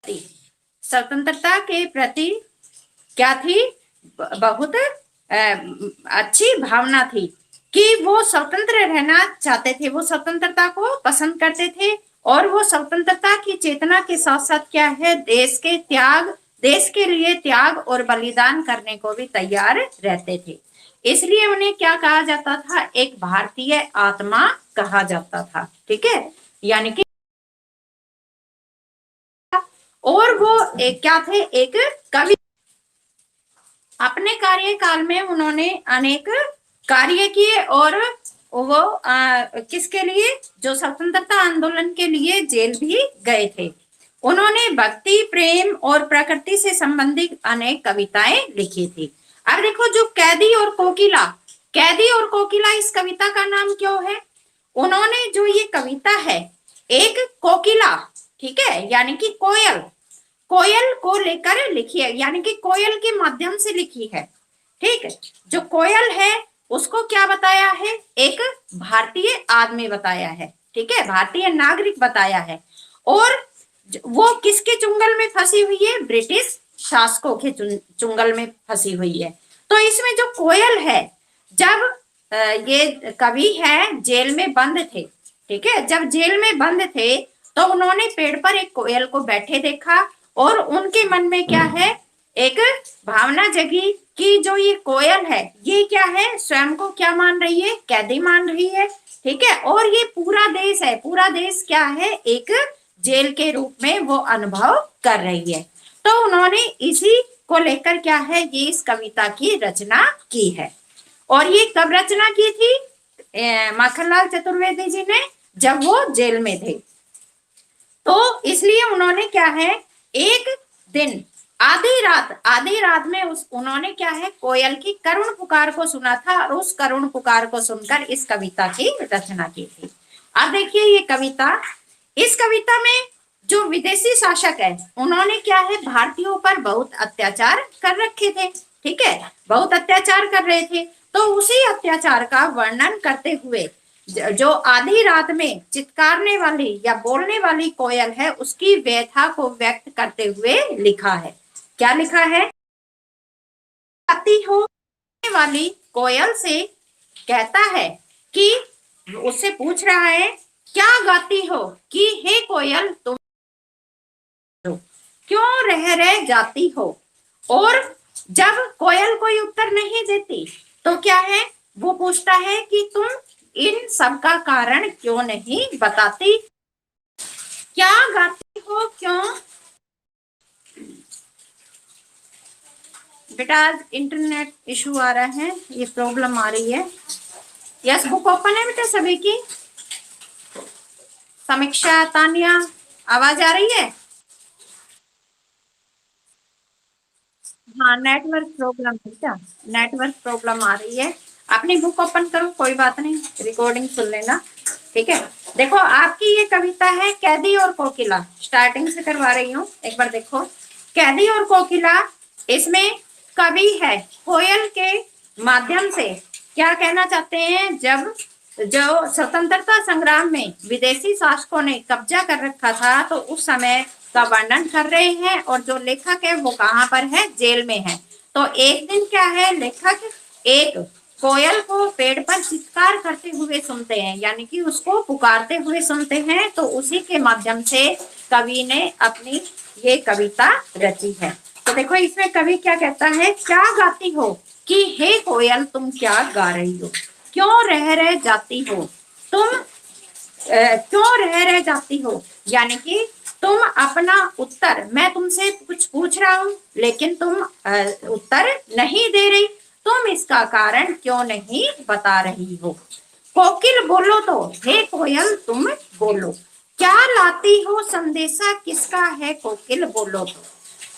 भक्ति, स्वतंत्रता के प्रति क्या थी, बहुत अच्छी भावना थी कि वो स्वतंत्र रहना चाहते थे, वो स्वतंत्रता को पसंद करते थे और वो स्वतंत्रता की चेतना के साथ साथ क्या है, देश के लिए त्याग और बलिदान करने को भी तैयार रहते थे। इसलिए उन्हें क्या कहा जाता था, एक भारतीय आत्मा कहा जाता था। ठीक है, यानी कि और वो क्या थे, एक कवि। अपने कार्यकाल में उन्होंने अनेक कार्य किए और वो किसके लिए, जो स्वतंत्रता आंदोलन के लिए जेल भी गए थे। उन्होंने भक्ति, प्रेम और प्रकृति से संबंधित अनेक कविताएं लिखी थी। अब देखो, जो कैदी और कोकिला, कैदी और कोकिला, इस कविता का नाम क्यों है, उन्होंने जो ये कविता है एक कोकिला, ठीक है, यानी कि कोयल, कोयल को लेकर लिखी है, यानी कि कोयल के माध्यम से लिखी है। ठीक है, जो कोयल है उसको क्या बताया है, एक भारतीय आदमी बताया है। ठीक है, भारतीय नागरिक बताया है। और वो किसके चुंगल में फंसी हुई है, ब्रिटिश शासकों के चुंगल में फंसी हुई है। तो इसमें जो कोयल है, जब ये कवि है जेल में बंद थे, ठीक है, जब जेल में बंद थे तो उन्होंने पेड़ पर एक कोयल को बैठे देखा और उनके मन में क्या है, एक भावना जगी कि जो ये कोयल है ये क्या है, स्वयं को क्या मान रही है, कैदी मान रही है। ठीक है, और ये पूरा देश है, पूरा देश क्या है, एक जेल के रूप में वो अनुभव कर रही है। तो उन्होंने इसी को लेकर क्या है, ये इस कविता की रचना की है। और ये कब रचना की थी, माखनलाल चतुर्वेदी जी ने, जब वो जेल में थे। तो इसलिए उन्होंने क्या है, एक दिन आधी रात में उन्होंने क्या है, कोयल की करुण पुकार को सुना था और उस करुण पुकार को सुनकर इस कविता की रचना की थी। अब देखिए ये कविता, इस कविता में जो विदेशी शासक है उन्होंने क्या है, भारतीयों पर बहुत अत्याचार कर रखे थे। ठीक है, बहुत अत्याचार कर रहे थे। तो उसी अत्याचार का वर्णन करते हुए जो आधी रात में चित्कारने वाली या बोलने वाली कोयल है, उसकी व्यथा को व्यक्त करते हुए लिखा है। क्या लिखा है, गाती हो वाली कोयल से कहता है कि, उससे पूछ रहा है क्या गाती हो, कि हे कोयल तुम क्यों रह जाती हो। और जब कोयल कोई उत्तर नहीं देती तो क्या है, वो पूछता है कि तुम इन सब का कारण क्यों नहीं बताती, क्या गाती हो क्यों। बेटा आज इंटरनेट इशू आ रहा है, ये प्रॉब्लम आ रही है। यस, बुक ओपन है बेटा सभी की। समीक्षा, तानिया, आवाज आ रही है। हाँ, नेटवर्क प्रॉब्लम बेटा, नेटवर्क प्रॉब्लम आ रही है। अपनी बुक ओपन करो, कोई बात नहीं, रिकॉर्डिंग सुन लेना। ठीक है, देखो आपकी ये कविता है कैदी और कोकिला, स्टार्टिंग से करवा रही हूँ, एक बार देखो। कैदी और कोकिला, इसमें कवि है कोयल के माध्यम से क्या कहना चाहते हैं, जब जो स्वतंत्रता संग्राम में विदेशी शासकों ने कब्जा कर रखा था तो उस समय का वर्णन कर रहे हैं। और जो लेखक है वो कहाँ पर है, जेल में है। तो एक दिन क्या है, लेखक एक कोयल को पेड़ पर चित्कार करते हुए सुनते हैं, यानी कि उसको पुकारते हुए सुनते हैं। तो उसी के माध्यम से कवि ने अपनी ये कविता रची है। तो देखो इसमें कवि क्या कहता है, क्या गाती हो, कि हे कोयल तुम क्या गा रही हो, क्यों रह जाती हो तुम, क्यों रह जाती हो, यानी कि तुम अपना उत्तर, मैं तुमसे कुछ पूछ रहा हूं लेकिन तुम उत्तर नहीं दे रही, तुम इसका कारण क्यों नहीं बता रही हो। कोकिल बोलो तो, हे कोयल तुम बोलो, क्या लाती हो संदेशा किसका है, कोकिल बोलो तो,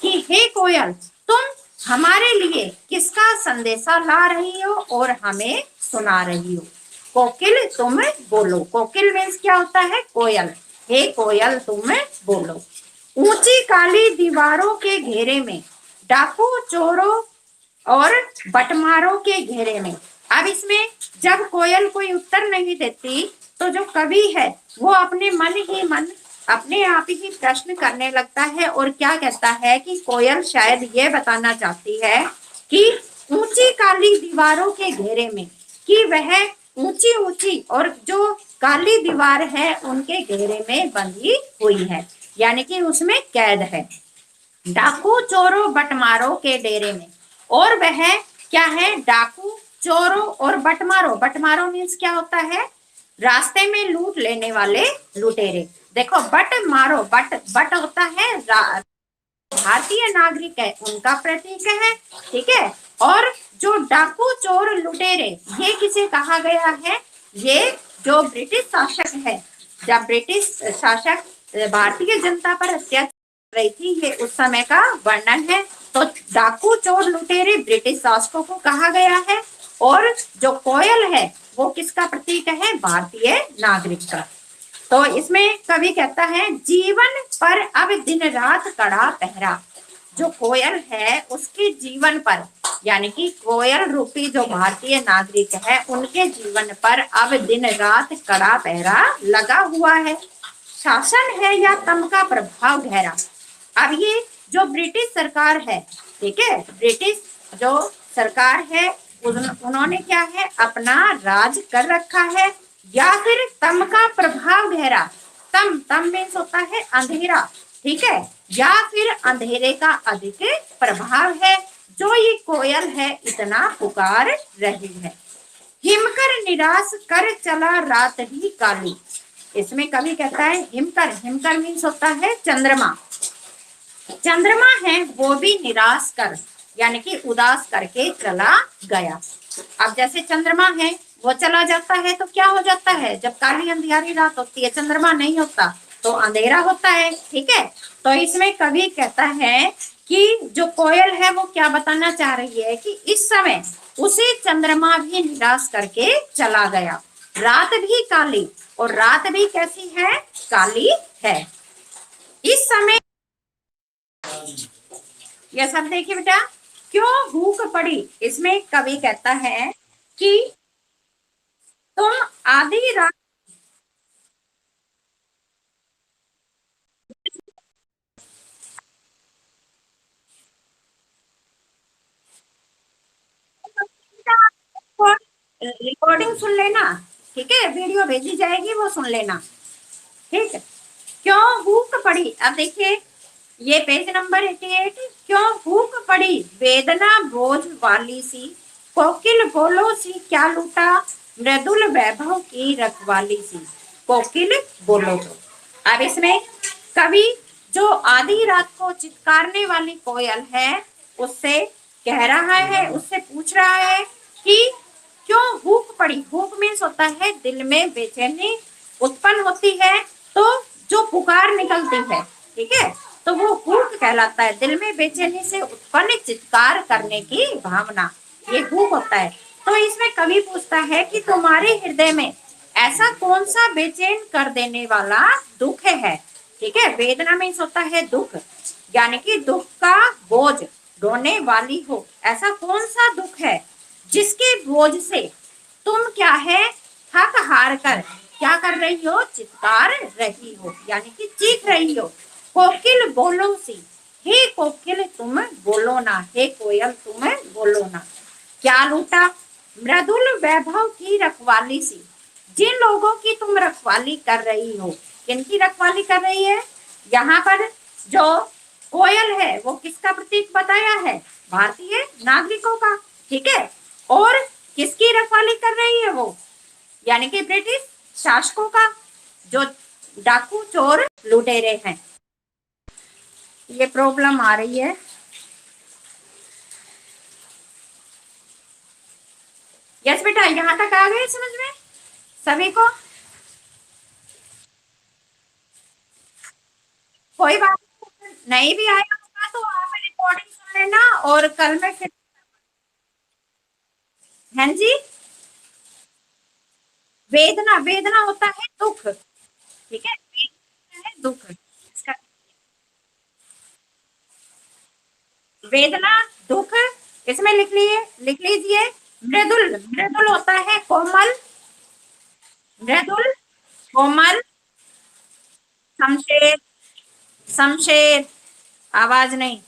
कि हे कोयल तुम हमारे लिए किसका संदेशा ला रही हो और हमें सुना रही हो। कोकिल तुम बोलो, कोकिल मीन्स क्या होता है, कोयल। हे कोयल तुम बोलो, ऊंची काली दीवारों के घेरे में, डाकू चोरों और बटमारों के घेरे में। अब इसमें जब कोयल कोई उत्तर नहीं देती तो जो कवि है वो अपने मन ही मन अपने आप ही प्रश्न करने लगता है और क्या कहता है कि कोयल शायद ये बताना चाहती है कि ऊंची काली दीवारों के घेरे में, कि वह ऊंची ऊंची और जो काली दीवार है उनके घेरे में बंधी हुई है, यानी कि उसमें कैद है, डाकू चोरों बटमारों के डेरे में। और वह क्या है, डाकू चोरों और बटमारों, बटमारों मीन्स क्या होता है, रास्ते में लूट लेने वाले लुटेरे। देखो बट मारो, बट बट होता है भारतीय नागरिक है उनका प्रतीक है, ठीक है। और जो डाकू चोर लुटेरे, ये किसे कहा गया है, ये जो ब्रिटिश शासक है, जब ब्रिटिश शासक भारतीय जनता पर अत्याचार रही थी, ये उस समय का वर्णन है। तो डाकू चोर लुटेरे ब्रिटिश शासकों को कहा गया है, और जो कोयल है वो किसका प्रतीक है, भारतीय नागरिक का। तो इसमें कवि कहता है जीवन पर अब दिन रात कड़ा पहरा, जो कोयल है उसके जीवन पर, यानी कि कोयल रूपी जो भारतीय नागरिक है उनके जीवन पर अब दिन रात कड़ा पहरा लगा हुआ है। शासन है या तम का प्रभाव गहरा। अब ये जो ब्रिटिश सरकार है, ठीक है, ब्रिटिश जो सरकार है उन्होंने क्या है, अपना राज कर रखा है, या फिर तम का प्रभाव गहरा, तम तम मीन्स होता है अंधेरा, ठीक है, या फिर अंधेरे का अधिक प्रभाव है जो ये कोयल है इतना पुकार रही है। हिमकर निराश कर चला रात ही काली। इसमें कवि कहता है हिमकर, हिमकर मीन्स होता है चंद्रमा, चंद्रमा है वो भी निराश कर, यानी कि उदास करके चला गया। अब जैसे चंद्रमा है वो चला जाता है तो क्या हो जाता है, जब काली अंधियारी रात होती है चंद्रमा नहीं होता तो अंधेरा होता है, ठीक है। तो इसमें कवि कहता है कि जो कोयल है वो क्या बताना चाह रही है कि इस समय उसे चंद्रमा भी निराश करके चला गया, रात भी काली, और रात भी कैसी है, काली है। इस समय यह सब देखिए बेटा, क्यों भूख पड़ी, इसमें कवि कहता है कि तुम आधी रात रिकॉर्डिंग सुन लेना, ठीक है, वीडियो भेजी जाएगी वो सुन लेना, ठीक है। क्यों भूख पड़ी, अब देखिए ये पेज नंबर 88, क्यों भूख पड़ी वेदना बोझ वाली सी, कोकिल बोलो सी क्या लूटा मृदुल वैभव की रखवाली सी, कोकिल बोलो तो। अब इसमें कवि जो आधी रात को चित्कारने वाली कोयल है उससे कह रहा है, उससे पूछ रहा है कि क्यों भूख पड़ी, भूख मीन्स होता है दिल में बेचैनी उत्पन्न होती है, तो जो पुकार निकलती है, ठीक है, तो वो भूख कहलाता है, दिल में बेचैनी से उत्पन्न चित्कार करने की भावना, ये भूख होता है। तो इसमें कवि पूछता है कि तुम्हारे हृदय में ऐसा कौन सा बेचैन कर देने वाला दुख है, ठीक है, वेदना में होता है दुख, यानी कि दुख का बोझ ढोने वाली हो, ऐसा कौन सा दुख है जिसके बोझ से तुम क्या है, थक हार कर क्या कर रही हो, चित्कार रही हो, यानी कि चीख रही हो। कोकिल बोलो सी, हे कोकिल तुम बोलो ना, हे कोयल तुम बोलो ना, क्या लूटा मृदुल वैभव की रखवाली सी, जिन लोगों की तुम रखवाली कर रही हो, किनकी रखवाली कर रही है, यहाँ पर जो कोयल है वो किसका प्रतीक बताया है, भारतीय नागरिकों का, ठीक है, और किसकी रखवाली कर रही है वो, यानी कि ब्रिटिश शासकों का, जो डाकू चोर लुटेरे हैं। ये प्रॉब्लम आ रही है, यस बेटा, यहाँ तक आ गए समझ में सभी को, कोई बात नहीं भी आया होगा तो आप रिकॉर्डिंग सुन लेना और कल में फिर, हाँ जी, वेदना, वेदना होता है दुख, ठीक है, वेदना है दुख, वेदना दुख, इसमें लिख लिए, लिख लीजिए मृदुल, मृदुल होता है कोमल, मृदुल कोमल शमशेर, शमशेर, आवाज नहीं।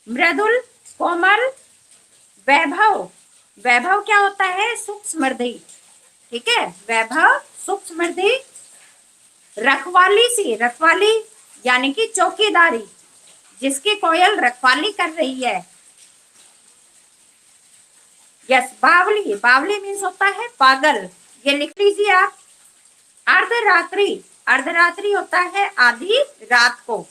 मृदुल, कोमल, वैभव। वैभव क्या होता है? सुख समृद्धि। ठीक है, वैभव सुख समृद्धि। रखवाली सी, रखवाली यानी कि चौकीदारी, जिसकी कोयल रखवाली कर रही है। यस, बावली, बावली मीन्स होता है पागल, ये लिख लीजिए आप। अर्धरात्रि, अर्धरात्रि होता है आधी रात को।